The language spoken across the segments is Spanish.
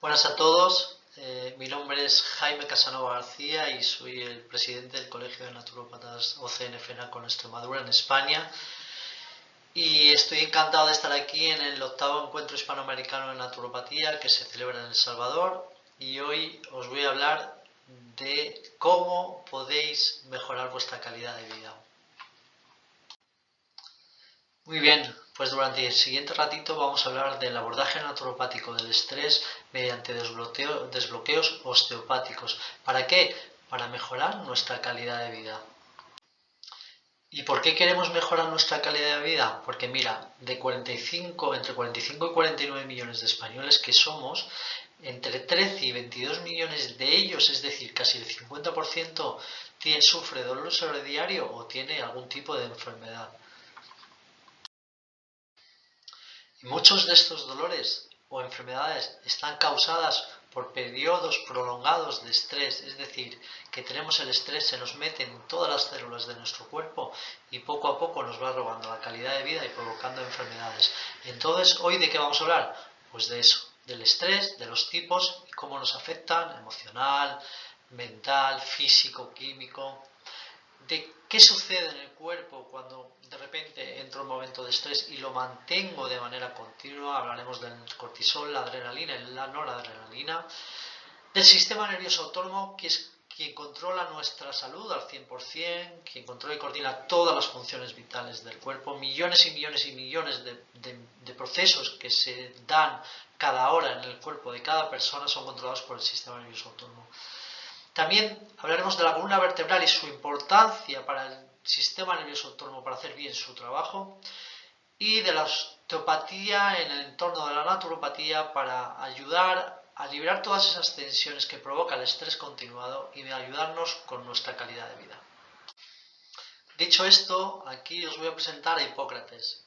Buenas a todos, mi nombre es Jaime Casanova García y soy el presidente del Colegio de Naturópatas OCN-FENA con Extremadura en España, y estoy encantado de estar aquí en el 8º Encuentro Hispanoamericano de Naturopatía que se celebra en El Salvador, y hoy os voy a hablar de cómo podéis mejorar vuestra calidad de vida. Muy bien, pues durante el siguiente ratito vamos a hablar del abordaje naturopático del estrés mediante desbloqueos osteopáticos. ¿Para qué? Para mejorar nuestra calidad de vida. ¿Y por qué queremos mejorar nuestra calidad de vida? Porque mira, entre 45 y 49 millones de españoles que somos, entre 13 y 22 millones de ellos, es decir, casi el 50%, sufre dolor diario o tiene algún tipo de enfermedad. Y muchos de estos dolores o enfermedades están causadas por periodos prolongados de estrés, es decir, que tenemos el estrés, se nos mete en todas las células de nuestro cuerpo y poco a poco nos va robando la calidad de vida y provocando enfermedades. Entonces, ¿hoy de qué vamos a hablar? Pues de eso, del estrés, de los tipos y cómo nos afectan emocional, mental, físico, químico, de qué sucede en el cuerpo cuando de repente entro en un momento de estrés y lo mantengo de manera continua. Hablaremos del cortisol, la adrenalina y la noradrenalina, del sistema nervioso autónomo, que es quien controla nuestra salud al 100%, quien controla y coordina todas las funciones vitales del cuerpo, millones y millones y millones de procesos que se dan cada hora en el cuerpo de cada persona son controlados por el sistema nervioso autónomo. También hablaremos de la columna vertebral y su importancia para el sistema nervioso autónomo para hacer bien su trabajo, y de la osteopatía en el entorno de la naturopatía para ayudar a liberar todas esas tensiones que provoca el estrés continuado y de ayudarnos con nuestra calidad de vida. Dicho esto, aquí os voy a presentar a Hipócrates.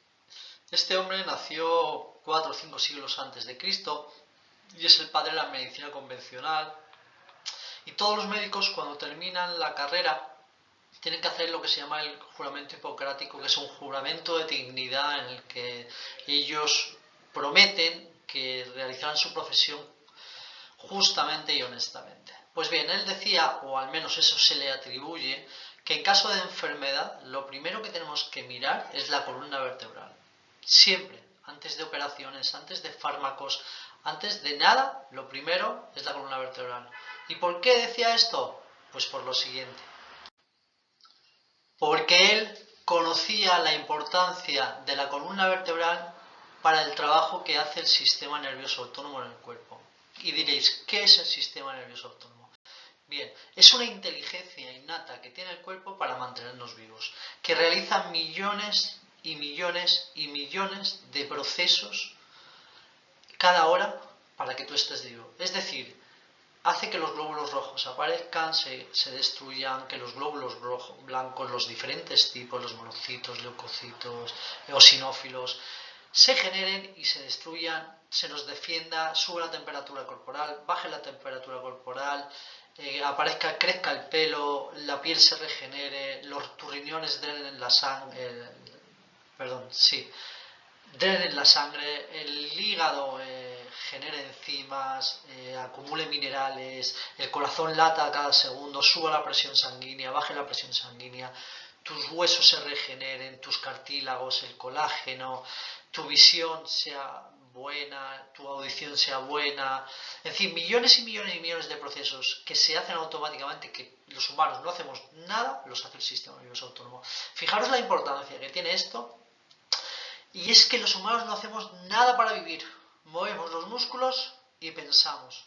Este hombre nació 4 o 5 siglos antes de Cristo y es el padre de la medicina convencional. Y todos los médicos, cuando terminan la carrera, tienen que hacer lo que se llama el juramento hipocrático, que es un juramento de dignidad en el que ellos prometen que realizarán su profesión justamente y honestamente. Pues bien, él decía, o al menos eso se le atribuye, que en caso de enfermedad lo primero que tenemos que mirar es la columna vertebral. Siempre, antes de operaciones, antes de fármacos, antes de nada, lo primero es la columna vertebral. ¿Y por qué decía esto? Pues por lo siguiente. Porque él conocía la importancia de la columna vertebral para el trabajo que hace el sistema nervioso autónomo en el cuerpo. Y diréis, ¿qué es el sistema nervioso autónomo? Bien, es una inteligencia innata que tiene el cuerpo para mantenernos vivos, que realiza millones y millones y millones de procesos cada hora para que tú estés vivo. Es decir, hace que los glóbulos rojos aparezcan, se destruyan, que los glóbulos blancos, los diferentes tipos, los monocitos, leucocitos, eosinófilos, se generen y se destruyan, se nos defienda, sube la temperatura corporal, baje la temperatura corporal, crezca el pelo, la piel se regenere, tus riñones drenen la sangre, drenen la sangre, el hígado genere enzimas, acumule minerales, el corazón lata cada segundo, suba la presión sanguínea, baje la presión sanguínea, tus huesos se regeneren, tus cartílagos, el colágeno, tu visión sea buena, tu audición sea buena, en fin, millones y millones y millones de procesos que se hacen automáticamente, que los humanos no hacemos nada, los hace el sistema nervioso autónomo. Fijaros la importancia que tiene esto. Y es que los humanos no hacemos nada para vivir. Movemos los músculos y pensamos.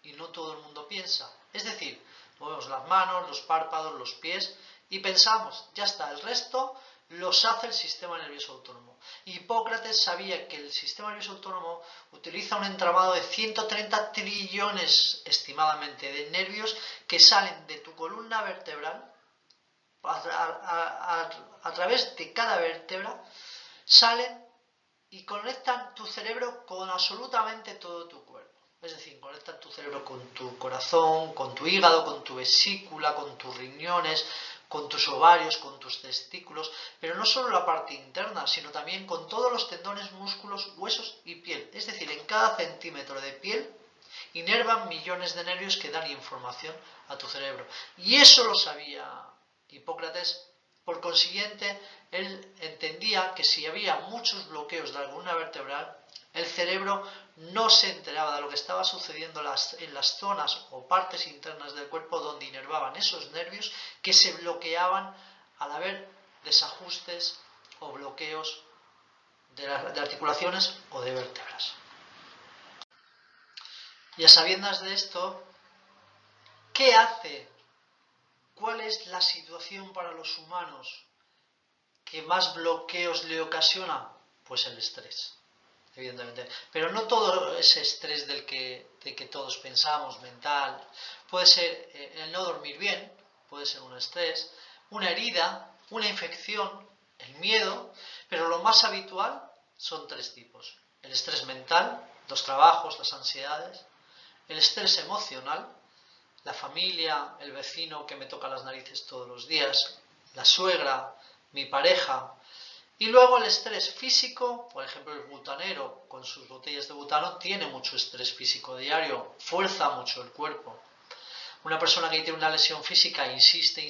Y no todo el mundo piensa. Es decir, movemos las manos, los párpados, los pies y pensamos. Ya está, el resto los hace el sistema nervioso autónomo. Hipócrates sabía que el sistema nervioso autónomo utiliza un entramado de 130 trillones, estimadamente, de nervios que salen de tu columna vertebral a través de cada vértebra, salen y conectan tu cerebro con absolutamente todo tu cuerpo. Es decir, conectan tu cerebro con tu corazón, con tu hígado, con tu vesícula, con tus riñones, con tus ovarios, con tus testículos, pero no solo la parte interna, sino también con todos los tendones, músculos, huesos y piel. Es decir, en cada centímetro de piel Inervan millones de nervios que dan información a tu cerebro. Y eso lo sabía Hipócrates. Por consiguiente, él entendía que si había muchos bloqueos de la columna vertebral, el cerebro no se enteraba de lo que estaba sucediendo en las zonas o partes internas del cuerpo donde inervaban esos nervios que se bloqueaban al haber desajustes o bloqueos de articulaciones o de vértebras. Y a sabiendas de esto, ¿qué hace? ¿Cuál es la situación para los humanos que más bloqueos le ocasiona? Pues el estrés, evidentemente. Pero no todo ese estrés de que todos pensamos, mental. Puede ser el no dormir bien, puede ser un estrés, una herida, una infección, el miedo, pero lo más habitual son tres tipos. El estrés mental, los trabajos, las ansiedades, el estrés emocional, la familia, el vecino que me toca las narices todos los días, la suegra, mi pareja, y luego el estrés físico, por ejemplo el butanero con sus botellas de butano tiene mucho estrés físico diario, fuerza mucho el cuerpo. Una persona que tiene una lesión física insiste,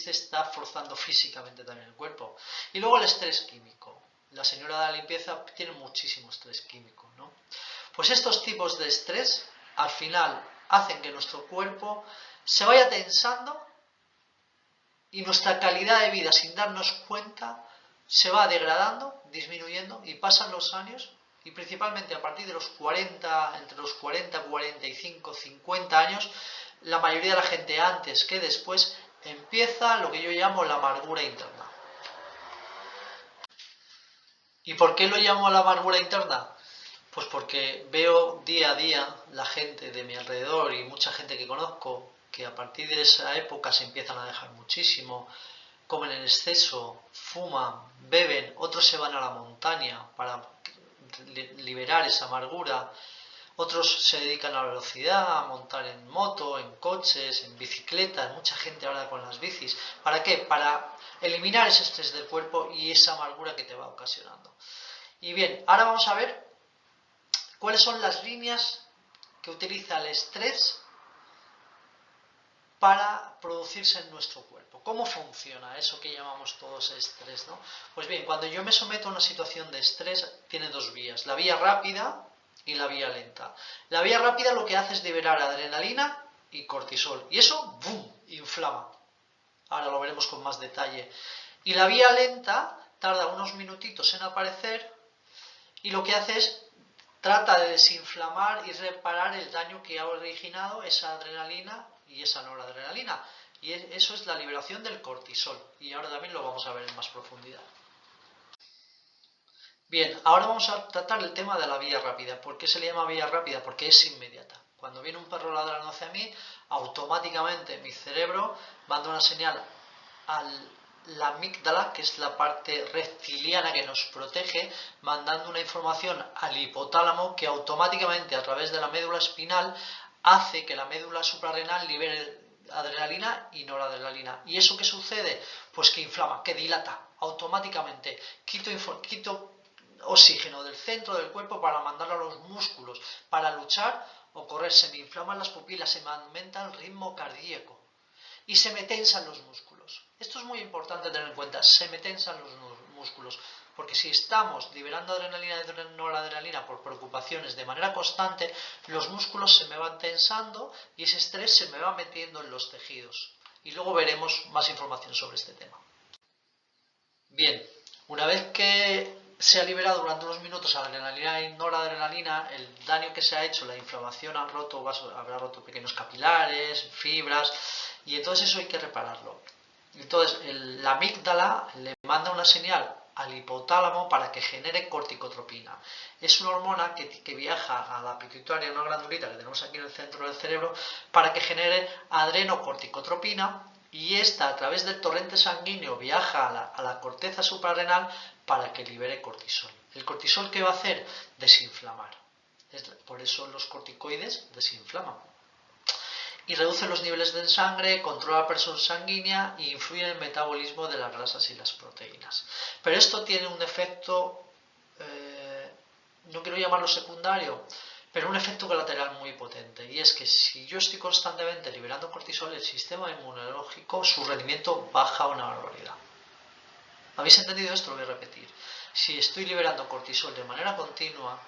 está forzando físicamente también el cuerpo. Y luego el estrés químico. La señora de la limpieza tiene muchísimo estrés químico, ¿no? Pues estos tipos de estrés al final hacen que nuestro cuerpo se vaya tensando y nuestra calidad de vida, sin darnos cuenta, se va degradando, disminuyendo, y pasan los años, y principalmente a partir de los 40, entre los 40, 45, 50 años, la mayoría de la gente antes que después empieza lo que yo llamo la amargura interna. ¿Y por qué lo llamo la amargura interna? Pues porque veo día a día la gente de mi alrededor y mucha gente que conozco que a partir de esa época se empiezan a dejar muchísimo, comen en exceso, fuman, beben, otros se van a la montaña para liberar esa amargura, otros se dedican a la velocidad, a montar en moto, en coches, en bicicletas, mucha gente ahora con las bicis. ¿Para qué? Para eliminar ese estrés del cuerpo y esa amargura que te va ocasionando. Y bien, ahora vamos a ver cuáles son las líneas que utiliza el estrés para producirse en nuestro cuerpo. ¿Cómo funciona eso que llamamos todos estrés, ¿no? Pues bien, cuando yo me someto a una situación de estrés, tiene dos vías, la vía rápida y la vía lenta. La vía rápida lo que hace es liberar adrenalina y cortisol, y eso, ¡boom!, inflama. Ahora lo veremos con más detalle. Y la vía lenta tarda unos minutitos en aparecer y lo que hace es trata de desinflamar y reparar el daño que ha originado esa adrenalina y esa noradrenalina. Y eso es la liberación del cortisol. Y ahora también lo vamos a ver en más profundidad. Bien, ahora vamos a tratar el tema de la vía rápida. ¿Por qué se le llama vía rápida? Porque es inmediata. Cuando viene un perro ladrando hacia mí, automáticamente mi cerebro manda una señal a la amígdala, que es la parte reptiliana que nos protege, mandando una información al hipotálamo que automáticamente a través de la médula espinal hace que la médula suprarrenal libere adrenalina y noradrenalina. ¿Y eso qué sucede? Pues que inflama, que dilata automáticamente. Quito oxígeno del centro del cuerpo para mandarlo a los músculos, para luchar o correr. Se me inflaman las pupilas, se me aumenta el ritmo cardíaco y se me tensan los músculos. Esto es muy importante tener en cuenta, se me tensan los músculos, porque si estamos liberando adrenalina y noradrenalina por preocupaciones de manera constante, los músculos se me van tensando y ese estrés se me va metiendo en los tejidos. Y luego veremos más información sobre este tema. Bien, una vez que se ha liberado durante unos minutos adrenalina y noradrenalina, el daño que se ha hecho, la inflamación habrá roto pequeños capilares, fibras, y entonces eso hay que repararlo. Entonces la amígdala le manda una señal al hipotálamo para que genere corticotropina. Es una hormona que viaja a la pituitaria, una glandulita que tenemos aquí en el centro del cerebro, para que genere adrenocorticotropina, y esta a través del torrente sanguíneo viaja a la corteza suprarrenal para que libere cortisol. ¿El cortisol qué va a hacer? Desinflamar. Por eso los corticoides desinflaman. Y reduce los niveles de sangre, controla la presión sanguínea e influye en el metabolismo de las grasas y las proteínas. Pero esto tiene un efecto, no quiero llamarlo secundario, pero un efecto colateral muy potente. potente, y es que si yo estoy constantemente liberando cortisol, el sistema inmunológico, su rendimiento baja una barbaridad. ¿Habéis entendido esto? Lo voy a repetir. Si estoy liberando cortisol de manera continua,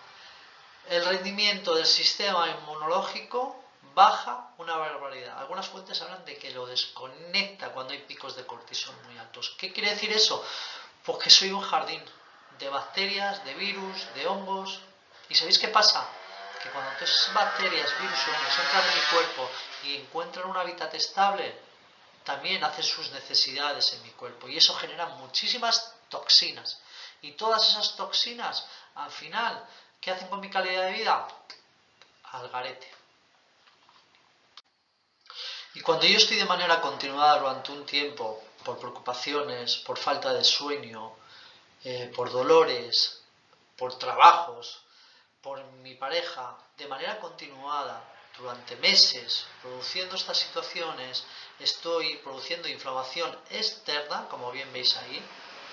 el rendimiento del sistema inmunológico baja una barbaridad. Algunas fuentes hablan de que lo desconecta cuando hay picos de cortisol muy altos. ¿Qué quiere decir eso? Pues que soy un jardín de bacterias, de virus, de hongos. ¿Y sabéis qué pasa? Que cuando esas bacterias, virus y hongos entran en mi cuerpo y encuentran un hábitat estable, también hacen sus necesidades en mi cuerpo. Y eso genera muchísimas toxinas. Y todas esas toxinas, al final, ¿qué hacen con mi calidad de vida? Al garete. Y cuando yo estoy de manera continuada durante un tiempo, por preocupaciones, por falta de sueño, por dolores, por trabajos, por mi pareja, de manera continuada, durante meses, produciendo estas situaciones, estoy produciendo inflamación externa, como bien veis ahí,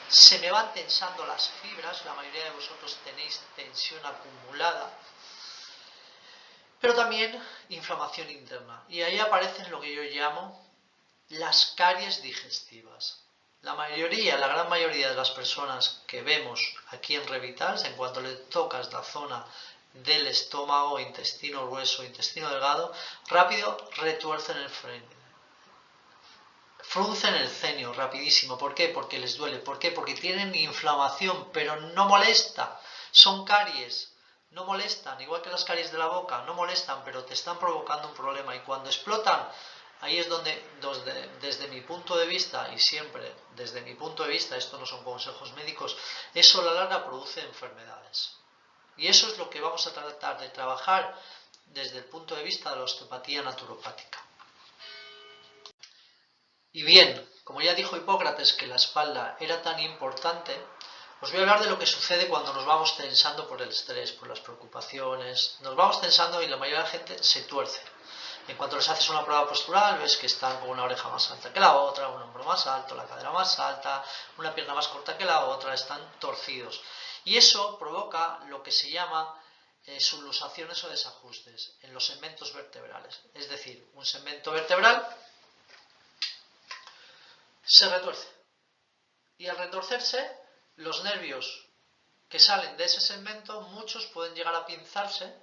se me van tensando las fibras, la mayoría de vosotros tenéis tensión acumulada, pero también inflamación interna. Y ahí aparecen lo que yo llamo las caries digestivas. La gran mayoría de las personas que vemos aquí en Revitals, en cuanto le tocas la zona del estómago, intestino grueso, intestino delgado, rápido retuercen el freno. Fruncen el ceño rapidísimo. ¿Por qué? Porque les duele. ¿Por qué? Porque tienen inflamación, pero no molesta. Son caries. No molestan, igual que las caries de la boca, no molestan, pero te están provocando un problema. Y cuando explotan, ahí es donde, desde mi punto de vista, y siempre desde mi punto de vista, esto no son consejos médicos, eso a la larga produce enfermedades. Y eso es lo que vamos a tratar de trabajar desde el punto de vista de la osteopatía naturopática. Y bien, como ya dijo Hipócrates que la espalda era tan importante, os voy a hablar de lo que sucede cuando nos vamos tensando por el estrés, por las preocupaciones. Nos vamos tensando y la mayoría de la gente se tuerce. En cuanto les haces una prueba postural, ves que están con una oreja más alta que la otra, un hombro más alto, la cadera más alta, una pierna más corta que la otra, están torcidos. Y eso provoca lo que se llama subluxaciones o desajustes en los segmentos vertebrales. Es decir, un segmento vertebral se retuerce. Y al retorcerse, los nervios que salen de ese segmento, muchos pueden llegar a pinzarse,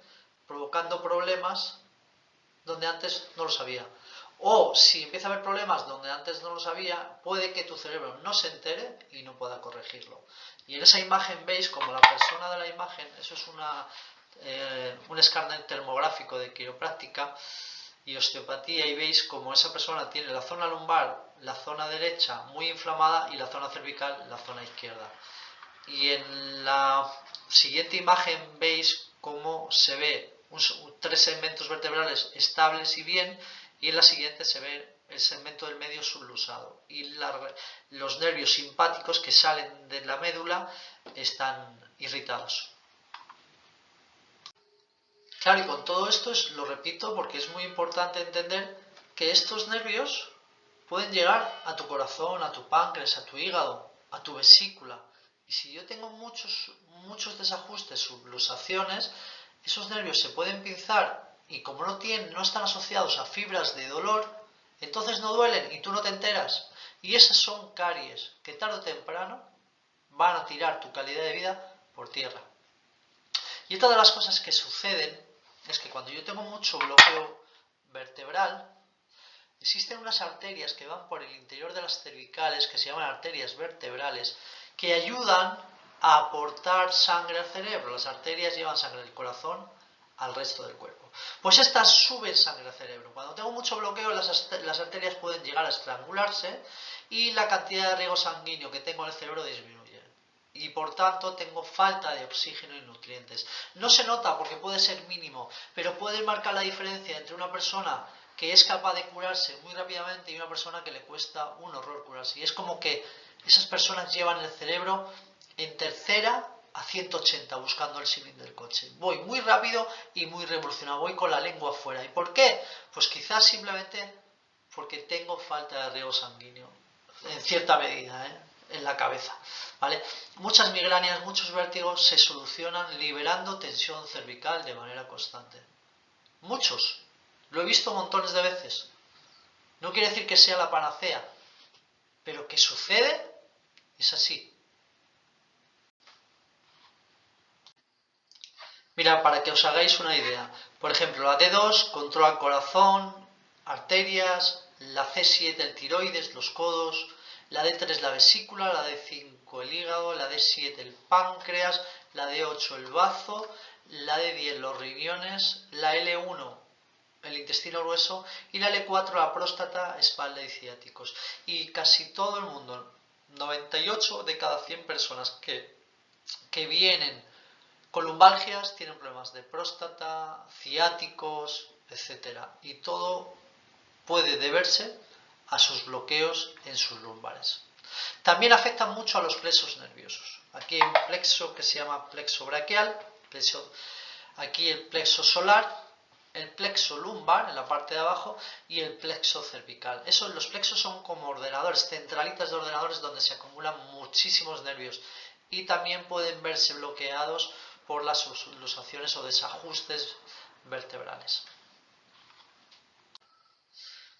provocando problemas donde antes no lo sabía. O si empieza a haber problemas donde antes no lo sabía, puede que tu cerebro no se entere y no pueda corregirlo. Y en esa imagen veis como la persona de la imagen, eso es un escáner termográfico de quiropráctica y osteopatía, y veis como esa persona tiene la zona lumbar, la zona derecha muy inflamada y la zona cervical, la zona izquierda. Y en la siguiente imagen veis cómo se ve tres segmentos vertebrales estables y bien, y en la siguiente se ve el segmento del medio sublusado y los nervios simpáticos que salen de la médula están irritados. Claro, y con todo esto lo repito porque es muy importante entender que estos nervios pueden llegar a tu corazón, a tu páncreas, a tu hígado, a tu vesícula. Y si yo tengo muchos desajustes, subluxaciones, esos nervios se pueden pinzar y como no están asociados a fibras de dolor, entonces no duelen y tú no te enteras. Y esas son caries que tarde o temprano van a tirar tu calidad de vida por tierra. Y otra de las cosas que suceden es que cuando yo tengo mucho bloqueo vertebral, existen unas arterias que van por el interior de las cervicales, que se llaman arterias vertebrales, que ayudan a aportar sangre al cerebro. Las arterias llevan sangre del corazón al resto del cuerpo. Pues estas suben sangre al cerebro. Cuando tengo mucho bloqueo, las arterias pueden llegar a estrangularse y la cantidad de riego sanguíneo que tengo en el cerebro disminuye. Y por tanto tengo falta de oxígeno y nutrientes. No se nota porque puede ser mínimo, pero puede marcar la diferencia entre una persona que es capaz de curarse muy rápidamente y una persona que le cuesta un horror curarse. Y es como que esas personas llevan el cerebro en tercera a 180 buscando el símil del coche. Voy muy rápido y muy revolucionado, voy con la lengua afuera. ¿Y por qué? Pues quizás simplemente porque tengo falta de riego sanguíneo, en cierta medida, en la cabeza. ¿Vale? Muchas migrañas, muchos vértigos se solucionan liberando tensión cervical de manera constante. Muchos. Lo he visto montones de veces. No quiere decir que sea la panacea, pero que sucede, es así. Mira, para que os hagáis una idea, por ejemplo, la D2 controla el corazón, arterias, la C7 el tiroides, los codos, la D3 la vesícula, la D5 el hígado, la D7 el páncreas, la D8 el bazo, la D10 los riñones, la L1 el intestino grueso y la L4 la próstata, espalda y ciáticos. Y casi todo el mundo, 98 de cada 100 personas que vienen con lumbalgias tienen problemas de próstata, ciáticos, etcétera. Y todo puede deberse a sus bloqueos en sus lumbares. También afectan mucho a los plexos nerviosos. Aquí hay un plexo que se llama plexo braquial, aquí el plexo solar, el plexo lumbar en la parte de abajo y el plexo cervical. Los plexos son como ordenadores, centralitas de ordenadores donde se acumulan muchísimos nervios y también pueden verse bloqueados por las luxaciones o desajustes vertebrales.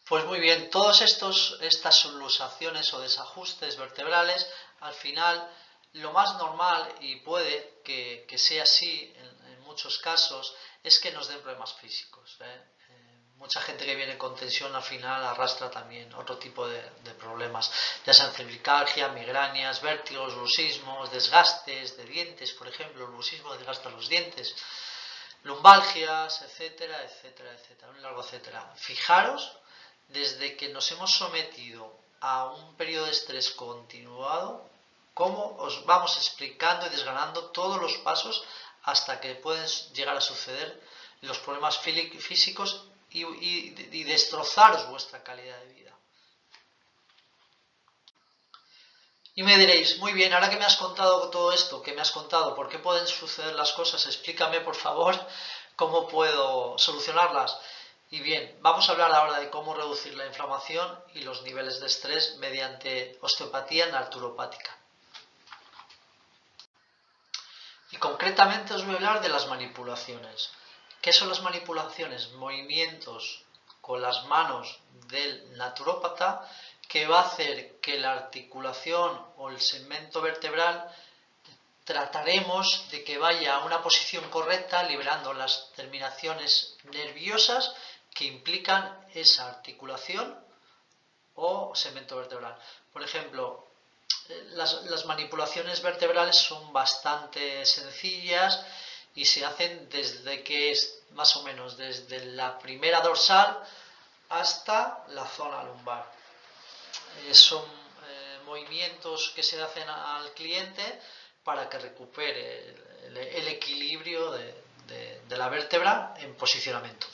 Pues muy bien, todas estas subluxaciones o desajustes vertebrales, al final lo más normal, y puede que sea así en muchos casos, es que nos den problemas físicos. Mucha gente que viene con tensión al final arrastra también otro tipo de problemas, ya sean cervicalgia, migrañas, vértigos, bruxismos, desgastes de dientes, por ejemplo, el bruxismo desgasta los dientes, lumbalgias, etcétera, etcétera, etcétera, un largo etcétera. Fijaros, desde que nos hemos sometido a un periodo de estrés continuado, cómo os vamos explicando y desgranando todos los pasos hasta que pueden llegar a suceder los problemas físicos y destrozaros vuestra calidad de vida. Y me diréis, muy bien, ahora que me has contado todo esto, que me has contado, por qué pueden suceder las cosas, explícame por favor cómo puedo solucionarlas. Y bien, vamos a hablar ahora de cómo reducir la inflamación y los niveles de estrés mediante osteopatía naturopática. Y concretamente os voy a hablar de las manipulaciones. ¿Qué son las manipulaciones? Movimientos con las manos del naturópata que va a hacer que la articulación o el segmento vertebral trataremos de que vaya a una posición correcta, liberando las terminaciones nerviosas que implican esa articulación o segmento vertebral. Por ejemplo, las manipulaciones vertebrales son bastante sencillas y se hacen desde que es más o menos desde la primera dorsal hasta la zona lumbar. Son movimientos que se hacen al cliente para que recupere el equilibrio de la vértebra en posicionamiento.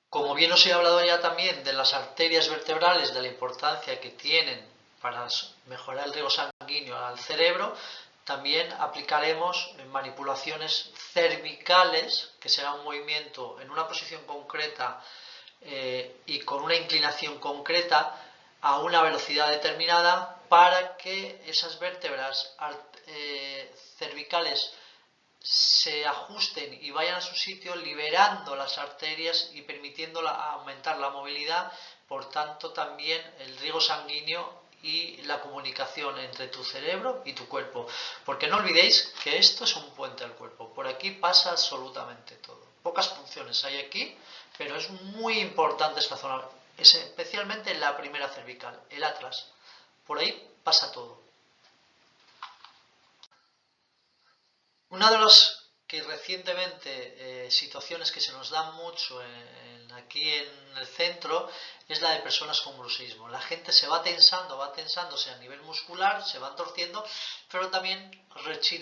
Como bien os he hablado ya también de las arterias vertebrales, de la importancia que tienen para mejorar el riego sanguíneo al cerebro, también aplicaremos manipulaciones cervicales, que será un movimiento en una posición concreta y con una inclinación concreta a una velocidad determinada para que esas vértebras cervicales se ajusten y vayan a su sitio, liberando las arterias y permitiendo aumentar la movilidad, por tanto también el riego sanguíneo y la comunicación entre tu cerebro y tu cuerpo, porque no olvidéis que esto es un puente al cuerpo, por aquí pasa absolutamente todo. Pocas funciones hay aquí, pero es muy importante esta zona, especialmente en la primera cervical, el atlas, por ahí pasa todo. Una de las que recientemente situaciones que se nos dan mucho aquí en el centro es la de personas con bruxismo. La gente se va tensándose a nivel muscular, se van torciendo, pero también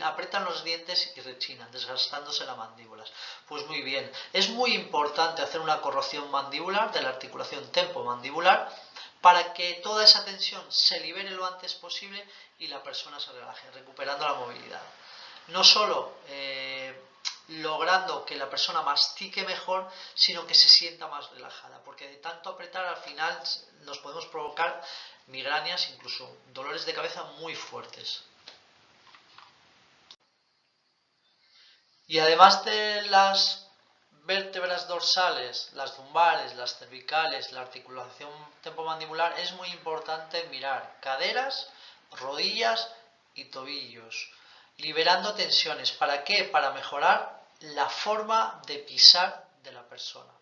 apretan los dientes y rechinan, desgastándose las mandíbulas. Pues muy bien, es muy importante hacer una corrección mandibular de la articulación tempomandibular para que toda esa tensión se libere lo antes posible y la persona se relaje, recuperando la movilidad. No solo logrando que la persona mastique mejor, sino que se sienta más relajada, porque de tanto apretar al final nos podemos provocar migrañas, incluso dolores de cabeza muy fuertes. Y además de las vértebras dorsales, las lumbares, las cervicales, la articulación tempomandibular, es muy importante mirar caderas, rodillas y tobillos, liberando tensiones. ¿Para qué? Para mejorar la forma de pisar de la persona.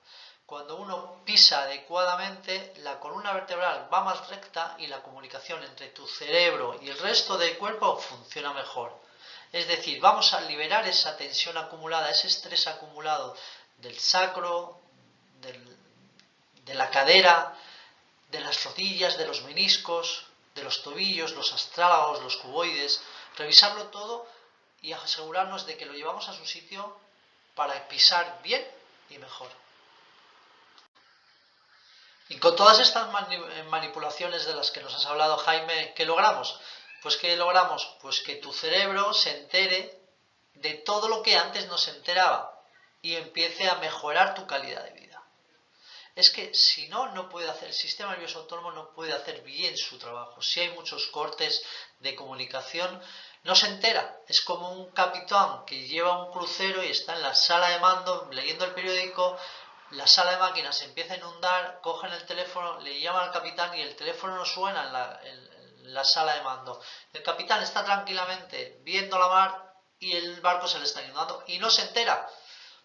Cuando uno pisa adecuadamente, la columna vertebral va más recta y la comunicación entre tu cerebro y el resto del cuerpo funciona mejor. Es decir, vamos a liberar esa tensión acumulada, ese estrés acumulado del sacro, de la cadera, de las rodillas, de los meniscos, de los tobillos, los astrálagos, los cuboides, revisarlo todo y asegurarnos de que lo llevamos a su sitio para pisar bien y mejor. Y con todas estas manipulaciones de las que nos has hablado, Jaime, ¿qué logramos? Pues ¿qué logramos? Pues que tu cerebro se entere de todo lo que antes no se enteraba y empiece a mejorar tu calidad de vida. Es que si no, no puede hacer, el sistema nervioso autónomo no puede hacer bien su trabajo. Si hay muchos cortes de comunicación, no se entera. Es como un capitán que lleva un crucero y está en la sala de mando leyendo el periódico. La sala de máquinas se empieza a inundar, cogen el teléfono, le llaman al capitán y el teléfono no suena en la sala de mando. El capitán está tranquilamente viendo la mar y el barco se le está inundando y no se entera.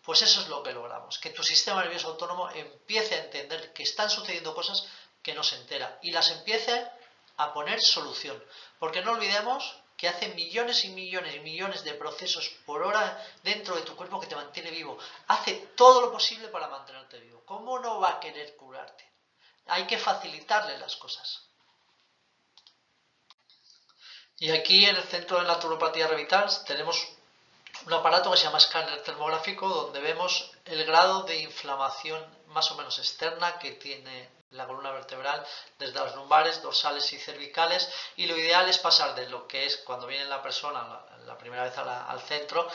Pues eso es lo que logramos, que tu sistema nervioso autónomo empiece a entender que están sucediendo cosas que no se entera y las empiece a poner solución. Porque no olvidemos que hace millones y millones y millones de procesos por hora dentro de tu cuerpo que te mantiene vivo. Hace todo lo posible para mantenerte vivo. ¿Cómo no va a querer curarte? Hay que facilitarle las cosas. Y aquí en el Centro de Naturopatía Revital tenemos un aparato que se llama escáner termográfico donde vemos el grado de inflamación más o menos externa que tiene la columna vertebral desde las lumbares, dorsales y cervicales, y lo ideal es pasar de lo que es cuando viene la persona la primera vez al centro,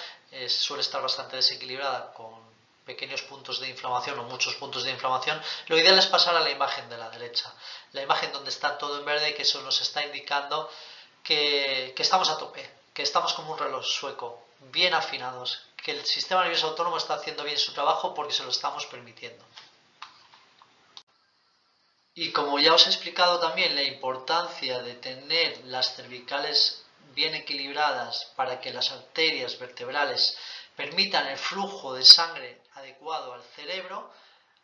suele estar bastante desequilibrada con pequeños puntos de inflamación o muchos puntos de inflamación. Lo ideal es pasar a la imagen de la derecha, la imagen donde está todo en verde, que eso nos está indicando que estamos a tope, que estamos como un reloj sueco, bien afinados, que el sistema nervioso autónomo está haciendo bien su trabajo porque se lo estamos permitiendo. Y como ya os he explicado también la importancia de tener las cervicales bien equilibradas para que las arterias vertebrales permitan el flujo de sangre adecuado al cerebro,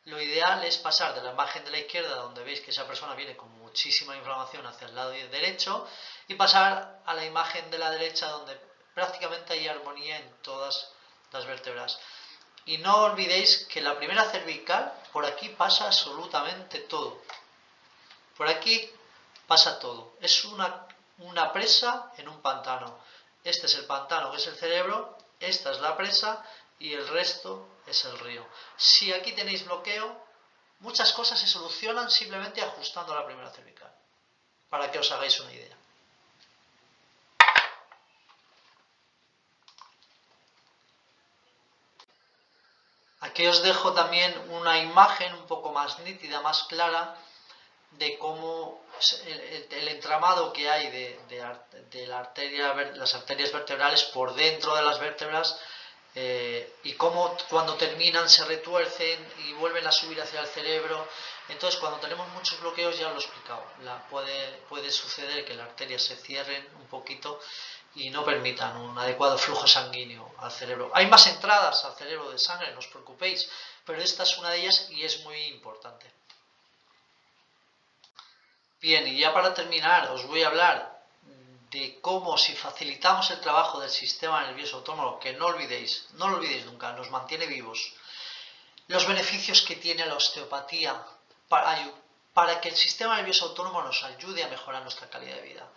lo ideal es pasar de la imagen de la izquierda, donde veis que esa persona viene con muchísima inflamación, hacia el lado derecho, y pasar a la imagen de la derecha, donde prácticamente hay armonía en todas las vértebras. Y no olvidéis que la primera cervical, por aquí pasa absolutamente todo. Por aquí pasa todo. Es una presa en un pantano. Este es el pantano, que es el cerebro, esta es la presa y el resto es el río. Si aquí tenéis bloqueo, muchas cosas se solucionan simplemente ajustando la primera cervical, para que os hagáis una idea. Aquí os dejo también una imagen un poco más nítida, más clara, de cómo el entramado que hay de las arterias vertebrales por dentro de las vértebras, y cómo cuando terminan se retuercen y vuelven a subir hacia el cerebro. Entonces, cuando tenemos muchos bloqueos, ya lo he explicado, puede suceder que las arterias se cierren un poquito y no permitan un adecuado flujo sanguíneo al cerebro. Hay más entradas al cerebro de sangre, no os preocupéis, pero esta es una de ellas y es muy importante. Bien, y ya para terminar os voy a hablar de cómo, si facilitamos el trabajo del sistema nervioso autónomo, que no lo olvidéis nunca, nos mantiene vivos, los beneficios que tiene la osteopatía para que el sistema nervioso autónomo nos ayude a mejorar nuestra calidad de vida.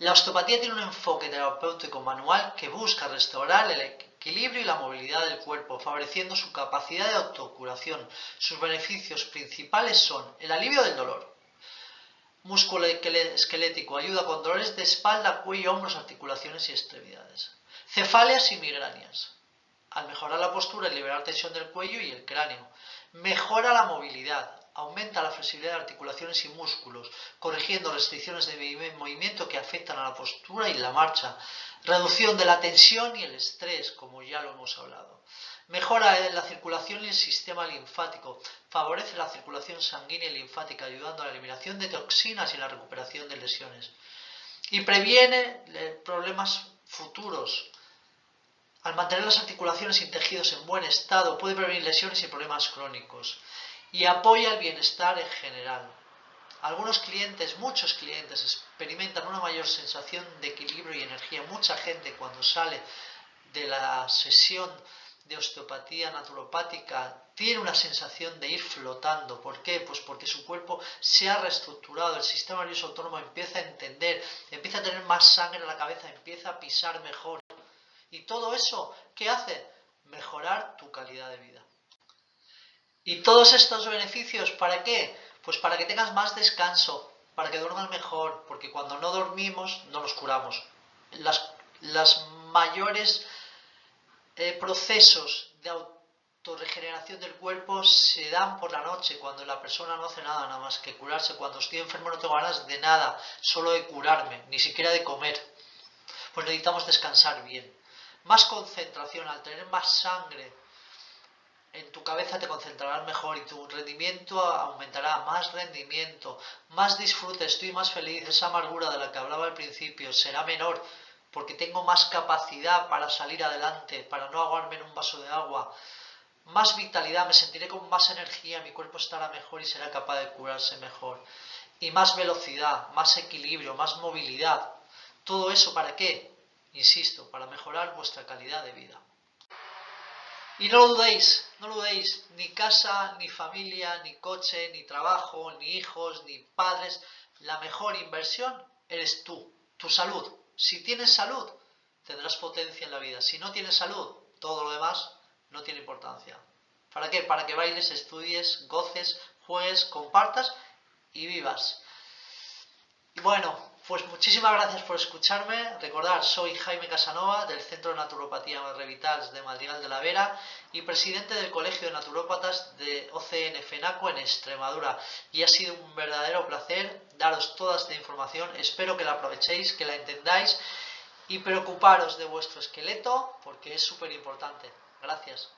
La osteopatía tiene un enfoque terapéutico manual que busca restaurar el equilibrio y la movilidad del cuerpo, favoreciendo su capacidad de autocuración. Sus beneficios principales son el alivio del dolor, músculo esquelético, ayuda con dolores de espalda, cuello, hombros, articulaciones y extremidades. Cefaleas y migrañas, al mejorar la postura y liberar tensión del cuello y el cráneo. Mejora la movilidad, aumenta la flexibilidad de articulaciones y músculos, corrigiendo restricciones de movimiento que afectan a la postura y la marcha, reducción de la tensión y el estrés, como ya lo hemos hablado. Mejora la circulación y el sistema linfático, favorece la circulación sanguínea y linfática, ayudando a la eliminación de toxinas y la recuperación de lesiones. Y previene problemas futuros. Al mantener las articulaciones y tejidos en buen estado, puede prevenir lesiones y problemas crónicos. Y apoya el bienestar en general. Algunos clientes, muchos clientes, experimentan una mayor sensación de equilibrio y energía. Mucha gente cuando sale de la sesión de osteopatía naturopática tiene una sensación de ir flotando. ¿Por qué? Pues porque su cuerpo se ha reestructurado, el sistema nervioso autónomo empieza a entender, empieza a tener más sangre en la cabeza, empieza a pisar mejor. Y todo eso, ¿qué hace? Mejorar tu calidad de vida. ¿Y todos estos beneficios para qué? Pues para que tengas más descanso, para que duermas mejor, porque cuando no dormimos no nos curamos. Las mayores procesos de autorregeneración del cuerpo se dan por la noche, cuando la persona no hace nada más que curarse. Cuando estoy enfermo no tengo ganas de nada, solo de curarme, ni siquiera de comer. Pues necesitamos descansar bien. Más concentración, al tener más sangre en tu cabeza te concentrarás mejor y tu rendimiento aumentará, más rendimiento, más disfrute, estoy más feliz, esa amargura de la que hablaba al principio será menor porque tengo más capacidad para salir adelante, para no ahogarme en un vaso de agua, más vitalidad, me sentiré con más energía, mi cuerpo estará mejor y será capaz de curarse mejor, y más velocidad, más equilibrio, más movilidad. ¿Todo eso para qué? Insisto, para mejorar vuestra calidad de vida. Y no lo dudéis, no lo dudéis, ni casa, ni familia, ni coche, ni trabajo, ni hijos, ni padres. La mejor inversión eres tú, tu salud. Si tienes salud, tendrás potencia en la vida. Si no tienes salud, todo lo demás no tiene importancia. ¿Para qué? Para que bailes, estudies, goces, juegues, compartas y vivas. Y bueno, pues muchísimas gracias por escucharme. Recordad, soy Jaime Casanova del Centro de Naturopatía Revitals de Madrigal de la Vera y presidente del Colegio de Naturópatas de OCN FENACO en Extremadura. Y ha sido un verdadero placer daros toda esta información. Espero que la aprovechéis, que la entendáis y preocuparos de vuestro esqueleto porque es súper importante. Gracias.